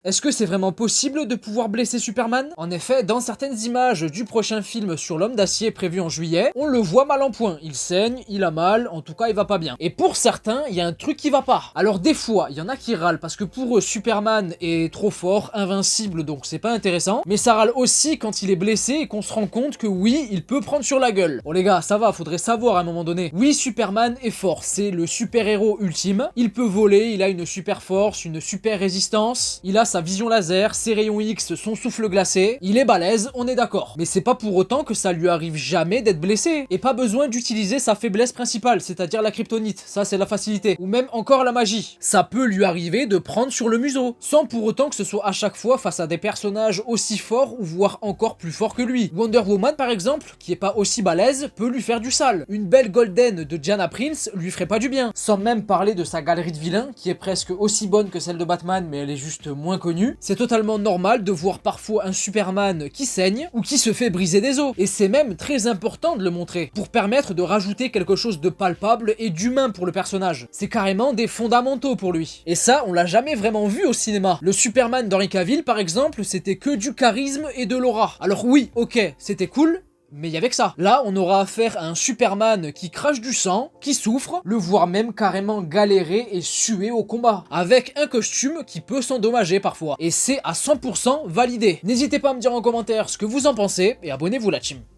Est-ce que c'est vraiment possible de pouvoir blesser Superman? En effet, dans certaines images du prochain film sur l'homme d'acier prévu en juillet, on le voit mal en point. Il saigne, il a mal, en tout cas il va pas bien. Et pour certains, il y a un truc qui va pas. Alors des fois, il y en a qui râlent parce que pour eux, Superman est trop fort, invincible, donc c'est pas intéressant. Mais ça râle aussi quand il est blessé et qu'on se rend compte que oui, il peut prendre sur la gueule. Bon les gars, ça va, faudrait savoir à un moment donné. Oui, Superman est fort, c'est le super-héros ultime. Il peut voler, il a une super force, une super résistance, il a sa vision laser, ses rayons X, son souffle glacé, il est balèze, on est d'accord. Mais c'est pas pour autant que ça lui arrive jamais d'être blessé. Et pas besoin d'utiliser sa faiblesse principale, c'est-à-dire la kryptonite, ça c'est la facilité. Ou même encore la magie. Ça peut lui arriver de prendre sur le museau, sans pour autant que ce soit à chaque fois face à des personnages aussi forts ou voire encore plus forts que lui. Wonder Woman par exemple, qui est pas aussi balèze, peut lui faire du sale. Une belle Golden de Diana Prince lui ferait pas du bien. Sans même parler de sa galerie de vilains, qui est presque aussi bonne que celle de Batman, mais elle est juste moins connue. C'est totalement normal de voir parfois un Superman qui saigne ou qui se fait briser des os. Et c'est même très important de le montrer, pour permettre de rajouter quelque chose de palpable et d'humain pour le personnage. C'est carrément des fondamentaux pour lui. Et ça, on l'a jamais vraiment vu au cinéma. Le Superman d'Henry Cavill, par exemple, c'était que du charisme et de l'aura. Alors oui, ok, c'était cool, mais il y avait que ça. Là, on aura affaire à un Superman qui crache du sang, qui souffre, le voire même carrément galérer et suer au combat, avec un costume qui peut s'endommager parfois. Et c'est à 100% validé. N'hésitez pas à me dire en commentaire ce que vous en pensez, et abonnez-vous la team.